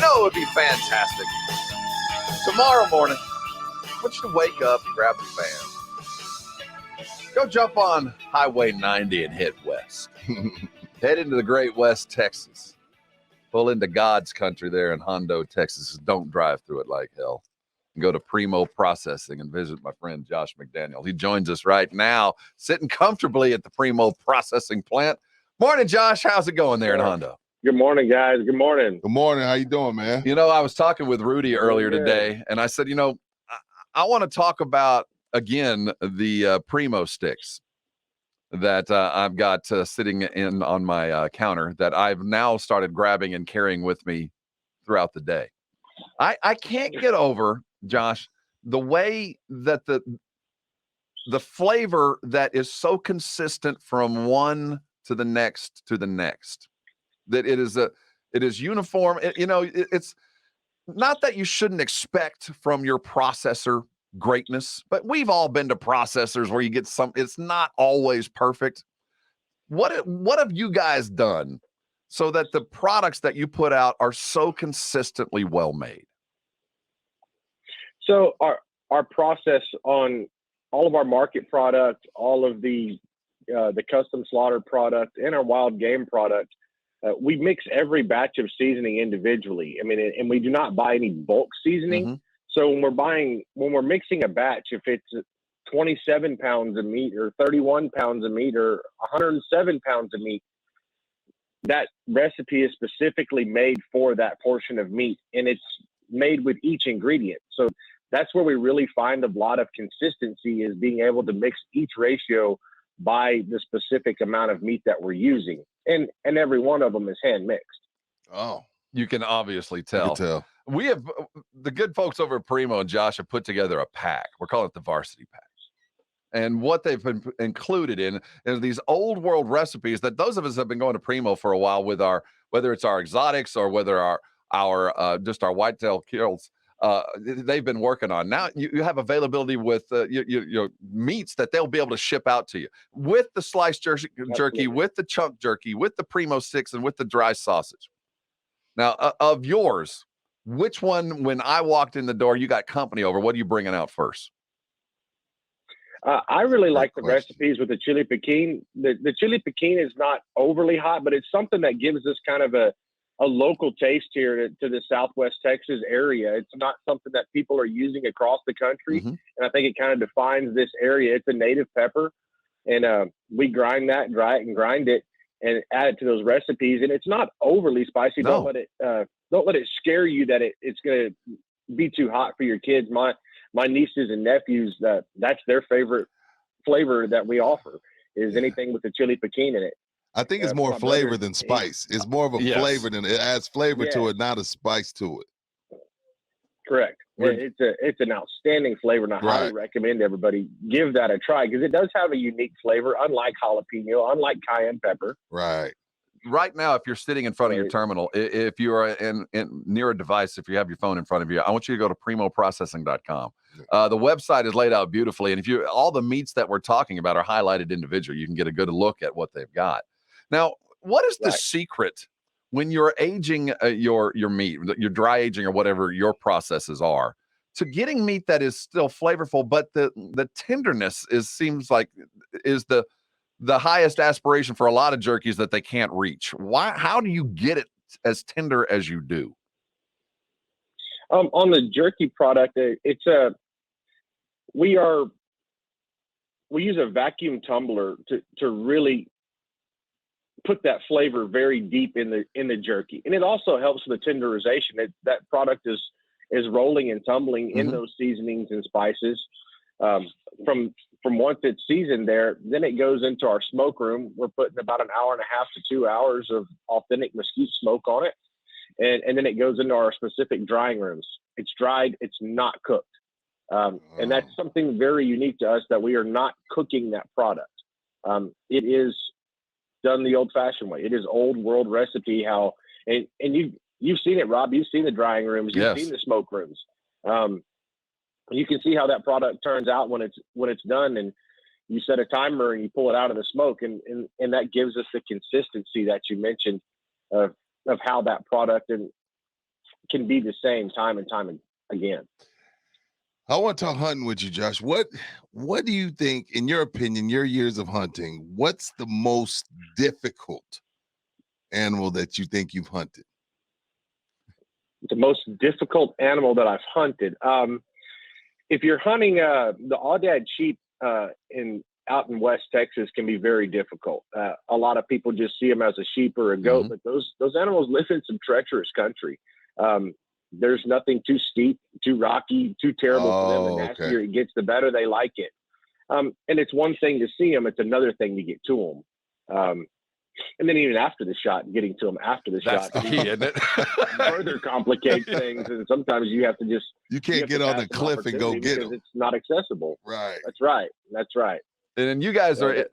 it would be fantastic. Tomorrow morning, I want you to wake up, grab the van, go jump on Highway 90 and head west. Head into the Great West, Texas. Pull into God's country there in Hondo, Texas. Don't drive through it like hell. Go to Primo Processing and visit my friend Josh McDaniel. He joins us right now, sitting comfortably at the Primo Processing plant. Morning, Josh. How's it going there in Hondo? Good morning, guys. Good morning. Good morning. How you doing, man? I was talking with Rudy earlier today, and I said, I want to talk about, again, the Primo sticks that I've got sitting in on my counter that I've now started grabbing and carrying with me throughout the day. I can't get over, Josh, the way that the flavor that is so consistent from one to the next, that it is uniform. It's not that you shouldn't expect from your processor greatness, but we've all been to processors where you get it's not always perfect. What have you guys done so that the products that you put out are so consistently well made? So our process on all of our market product, all of the custom slaughter product, and our wild game product, we mix every batch of seasoning individually. I mean, and we do not buy any bulk seasoning. Mm-hmm. So when we're mixing a batch, if it's 27 pounds of meat or 31 pounds of meat or 107 pounds of meat, that recipe is specifically made for that portion of meat, and it's made with each ingredient. So that's where we really find a lot of consistency, is being able to mix each ratio by the specific amount of meat that we're using. And every one of them is hand mixed. Oh, you can obviously tell. You can tell. We have the good folks over at Primo and Josh have put together a pack. We're calling it the Varsity Pack. And what they've been included in is these old world recipes that those of us have been going to Primo for a while with whether it's our exotics or whether our just our whitetail kills. They've been working on. Now you have availability with your meats that they'll be able to ship out to you with the sliced jerky, with the chunk jerky, with the Primo sticks, and with the dry sausage. Now, of yours, which one, when I walked in the door, you got company over, what are you bringing out first? I really like the recipes with the chili piquin. The chili piquin is not overly hot, but it's something that gives us kind of a local taste here to the Southwest Texas area. It's not something that people are using across the country. Mm-hmm. And I think it kind of defines this area. It's a native pepper, and we grind that, dry it and grind it and add it to those recipes. And it's not overly spicy. No. Don't let it scare you that it's going to be too hot for your kids. My nieces and nephews, that's their favorite flavor that we offer, is anything with the chili piquin in it. I think it's more flavor than spice. It's more of a flavor than it adds flavor to it, not a spice to it. Correct. It's an outstanding flavor, and I highly recommend everybody give that a try, because it does have a unique flavor, unlike jalapeno, unlike cayenne pepper. Right now, if you're sitting in front of your terminal, if you are in near a device, if you have your phone in front of you, I want you to go to primoprocessing.com. The website is laid out beautifully, and all the meats that we're talking about are highlighted individually. You can get a good look at what they've got. Now, what is the secret when you're aging your meat, your dry aging or whatever your processes are, to getting meat that is still flavorful, but the tenderness seems like is the highest aspiration for a lot of jerkies that they can't reach? How do you get it as tender as you do? On the jerky product, we use a vacuum tumbler to really put that flavor very deep in the jerky, and it also helps with the tenderization. That product is rolling and tumbling in those seasonings and spices. From once it's seasoned there, then it goes into our smoke room. We're putting about an hour and a half to 2 hours of authentic mesquite smoke on it, and then it goes into our specific drying rooms. It's dried, it's not cooked, and that's something very unique to us, that we are not cooking that product. It is done the old-fashioned way. It is old world recipe. And you've seen it, Rob. You've seen the drying rooms. You've seen the smoke rooms. You can see how that product turns out when it's done, and you set a timer and you pull it out of the smoke, and that gives us the consistency that you mentioned of how that product can be the same time and time again. I want to talk hunting with you, Josh. What do you think, in your opinion, your years of hunting, what's the most difficult animal that you think you've hunted? The most difficult animal that I've hunted. If you're hunting the aoudad sheep out in West Texas, can be very difficult. A lot of people just see them as a sheep or a goat, but those animals live in some treacherous country. There's nothing too steep, too rocky, too terrible for them. The nastier it gets, the better they like it. And it's one thing to see them; it's another thing to get to them. And then even after the shot, getting to them after the shot, the key, isn't it? further complicates things. And sometimes you have to you can't get on the cliff and go get them. It's not accessible. Right. That's right. That's right. And you guys are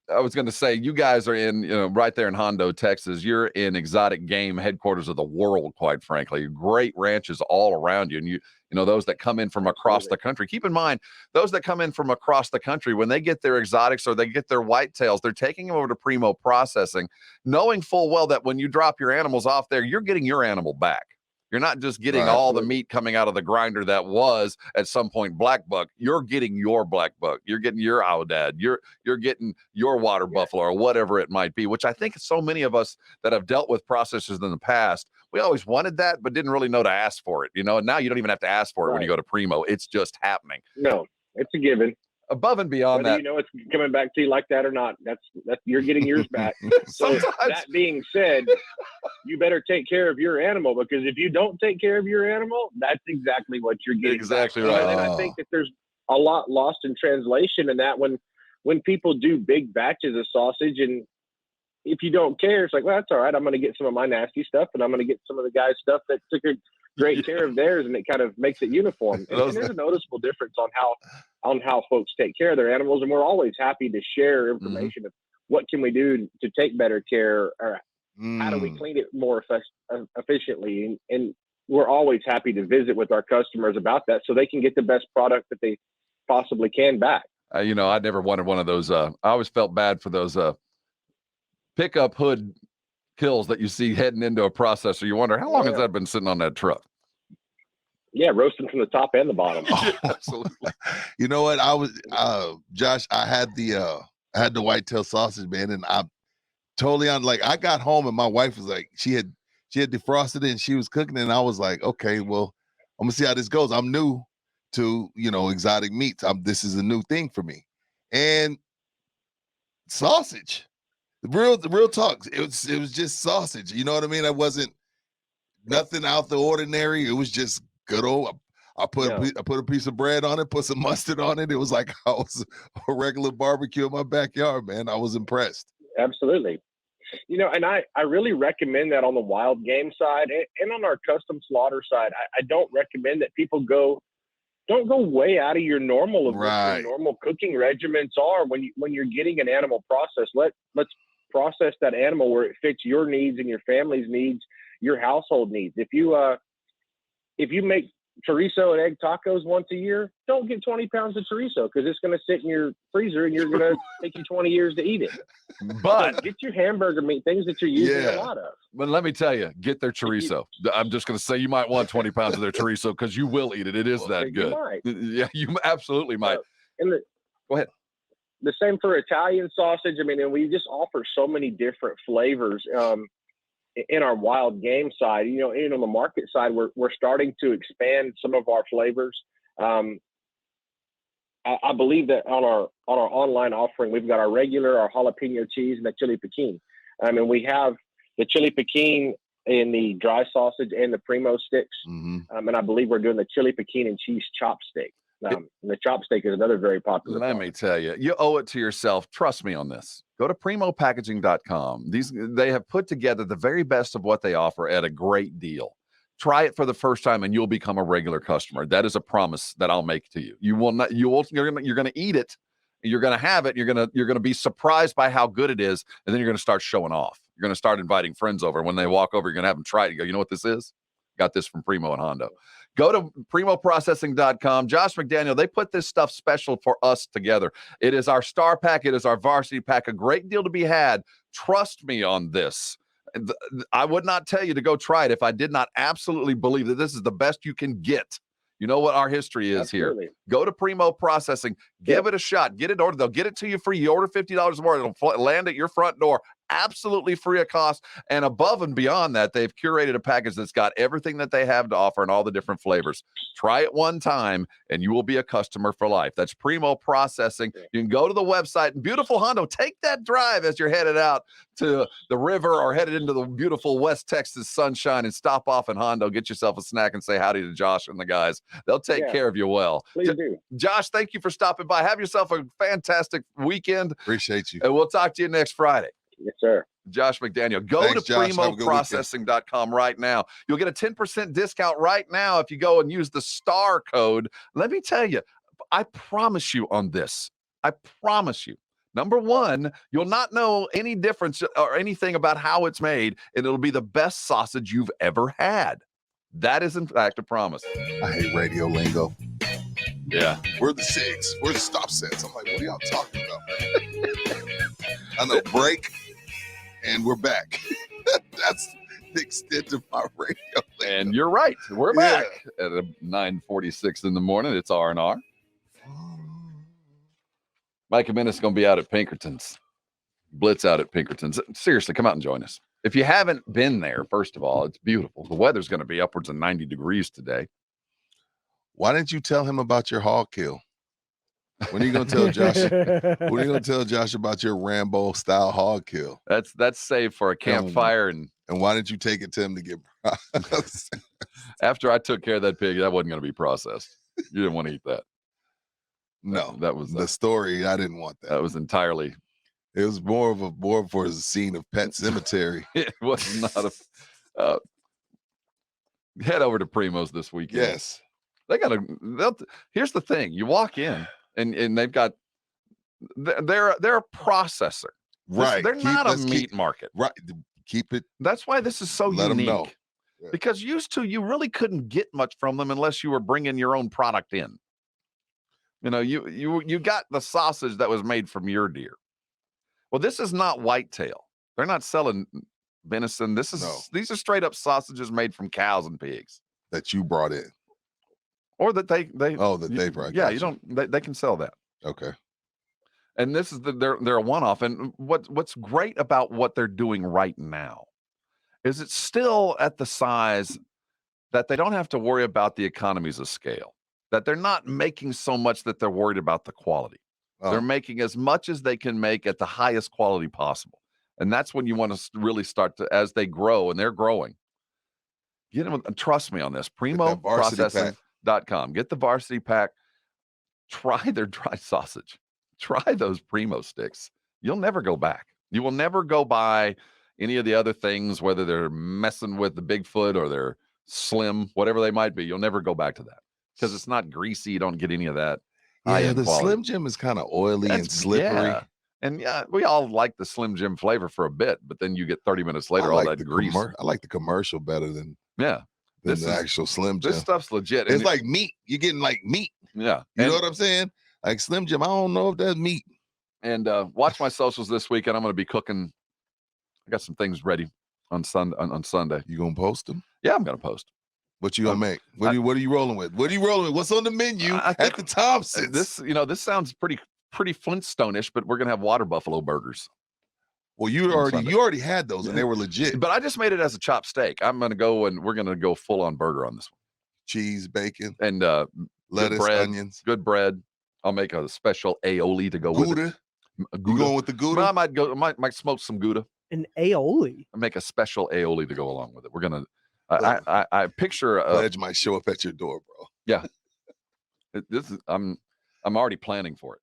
I was going to say, you guys are in, right there in Hondo, Texas. You're in exotic game headquarters of the world, quite frankly. Great ranches all around you. And you know, those that come in from across the country. Keep in mind, those that come in from across the country, when they get their exotics or they get their whitetails, they're taking them over to Primo Processing, knowing full well that when you drop your animals off there, you're getting your animal back. You're not just getting all the meat coming out of the grinder that was at some point black buck. You're getting your black buck. You're getting your aoudad. You're getting your water buffalo or whatever it might be, which I think so many of us that have dealt with processors in the past, we always wanted that, but didn't really know to ask for it. And now you don't even have to ask for it when you go to Primo. It's just happening. No, it's a given. Above and beyond Whether that, it's coming back to you like that or not, that's you're getting yours back. So that being said, you better take care of your animal, because if you don't take care of your animal, that's exactly what you're getting. Exactly back. right. And I think that there's a lot lost in translation in that when people do big batches of sausage, and if you don't care, it's like, well, that's all right. I'm going to get some of my nasty stuff, and I'm going to get some of the guys' stuff that took great care of theirs, and it kind of makes it uniform. And there's a noticeable difference on how folks take care of their animals, and we're always happy to share information of what can we do to take better care, or how do we clean it more efficiently, and we're always happy to visit with our customers about that so they can get the best product that they possibly can back. I never wanted one of those. I always felt bad for those pickup hood kills that you see heading into a processor. You wonder, how long has that been sitting on that truck? Yeah, roasting from the top and the bottom. Absolutely. You know what? I was Josh, I had the whitetail sausage, man, and I'm totally on. Like, I got home and my wife was like, she had defrosted it and she was cooking it, and I was like, okay, well, I'm gonna see how this goes. I'm new to exotic meats. This is a new thing for me. And sausage. The real talk. It was just sausage. You know what I mean? It wasn't nothing out the ordinary. It was just good old. I put a piece of bread on it, put some mustard on it. It was like I was a regular barbecue in my backyard, man. I was impressed. Absolutely. And I really recommend that on the wild game side and on our custom slaughter side. I don't recommend that people don't go way out of your normal of what your normal cooking regimens are when you're getting an animal processed. Let's process that animal where it fits your needs and your family's needs, your household needs. If you make chorizo and egg tacos once a year, don't get 20 pounds of chorizo, because it's going to sit in your freezer and you're going to take you 20 years to eat it. But get your hamburger meat, things that you're using a lot of. But let me tell you, get their chorizo. I'm just going to say, you might want 20 pounds of their chorizo, because you will eat it. It is that good. Yeah, you absolutely might. Go ahead. The same for Italian sausage. I mean, and we just offer so many different flavors in our wild game side. On the market side, we're starting to expand some of our flavors. I believe that on our online offering, we've got our regular, our jalapeno cheese, and the chili piquin. And we have the chili piquin in the dry sausage and the Primo sticks. And I believe we're doing the chili piquin and cheese chopstick. And the chopstick is another very popular Let me tell you, you owe it to yourself. Trust me on this. Go to primopackaging.com. They have put together the very best of what they offer at a great deal. Try it for the first time and you'll become a regular customer. That is a promise that I'll make to you. You're going to eat it. You're going to have it. You're going to be surprised by how good it is. And then you're going to start showing off. You're going to start inviting friends over. When they walk over, you're going to have them try it. You go, you know what this is? Got this from Primo and Hondo. Go to primoprocessing.com. Josh McDaniel, they put this stuff special for us together. It is our star pack. It is our varsity pack. A great deal to be had. Trust me on this. I would not tell you to go try it if I did not absolutely believe that this is the best you can get. You know what our history is Absolutely. here. Go to Primo Processing, give it a shot, get it ordered. They'll get it to you free. You order $50 more, it'll land at your front door, absolutely free of cost. And above and beyond that, they've curated a package that's got everything that they have to offer and all the different flavors. Try it one time, and you will be a customer for life. That's Primo Processing. You can go to the website. And beautiful Hondo, take that drive as you're headed out to the river or headed into the beautiful West Texas sunshine and stop off in Hondo, get yourself a snack and say howdy to Josh and the guys. They'll take care of you well. Please do. Josh, thank you for stopping by. Have yourself a fantastic weekend. Appreciate you. And we'll talk to you next Friday. Yes, sir. Josh McDaniel. Go to primoprocessing.com right now. You'll get a 10% discount right now if you go and use the STAR code. Let me tell you, I promise you on this. I promise you. Number one, you'll not know any difference or anything about how it's made, and it'll be the best sausage you've ever had. That is, in fact, a promise. I hate radio lingo. Yeah. We're the six. We're the stop sets. I'm like, what are y'all talking about? I know, break, and we're back. That's the extent of my radio lingo. And you're right. We're back at 9:46 in the morning. It's R&R. Mike Minnis is going to be out at Pinkerton's. Blitz out at Pinkerton's. Seriously, come out and join us. If you haven't been there, first of all, it's beautiful. The weather's going to be upwards of 90 degrees today. Why didn't you tell him about your hog kill? When are you going to tell Josh? When are you going to tell Josh about your Rambo style hog kill? That's saved for a campfire. And why didn't you take it to him to get processed? After I took care of that pig, that wasn't going to be processed. You didn't want to eat that. No, that was the story. I didn't want that. That was entirely. It was more for a scene of Pet Cemetery. It was not a. Head over to Primo's this weekend. Yes, they got a. Here's the thing: you walk in and they've got. They're a processor, right? They're not a meat market, right? Keep it. That's why this is so let unique. Them know. Yeah. Because used to you really couldn't get much from them unless you were bringing your own product in. You know, you got the sausage that was made from your deer. Well, this is not whitetail. They're not selling venison. These are straight up sausages made from cows and pigs that you brought in, or that they they brought. Yeah, you don't. They can sell that. Okay. And this is they're a one-off. And what's great about what they're doing right now is it's still at the size that they don't have to worry about the economies of scale. That they're not making so much that they're worried about the quality. Oh. They're making as much as they can make at the highest quality possible. And that's when you want to really start to, as they grow, and they're growing. Get them, trust me on this, primoprocessing.com. Get the varsity pack. Try their dry sausage. Try those Primo sticks. You'll never go back. You will never go buy any of the other things, whether they're messing with the Bigfoot or they're slim, whatever they might be. You'll never go back to that. Because it's not greasy. You don't get any of that. Yeah, the Slim Jim is kind of oily and slippery. Yeah. And yeah, we all like the Slim Jim flavor for a bit, but then you get 30 minutes later, all that grease. I like the commercial better than the actual Slim Jim. This stuff's legit. It's like meat. You're getting like meat. Yeah. You know what I'm saying? Like Slim Jim, I don't know if that's meat. And watch my socials this weekend. I'm going to be cooking. I got some things ready on Sunday. You going to post them? Yeah, I'm going to post. What you gonna make? What are you rolling with? What are you rolling with? What's on the menu at the Thompsons? This sounds pretty Flintstone-ish, but we're gonna have water buffalo burgers. Well, you already had those and they were legit. But I just made it as a chopped steak. We're gonna go full on burger on this one. Cheese, bacon, and lettuce, onions. Good bread. I'll make a special aioli to go with it. You going with the Gouda? Well, I might smoke some Gouda. An aioli. I make a special aioli to go along with it. We're gonna. I picture pledge might show up at your door, bro. Yeah. I'm already planning for it.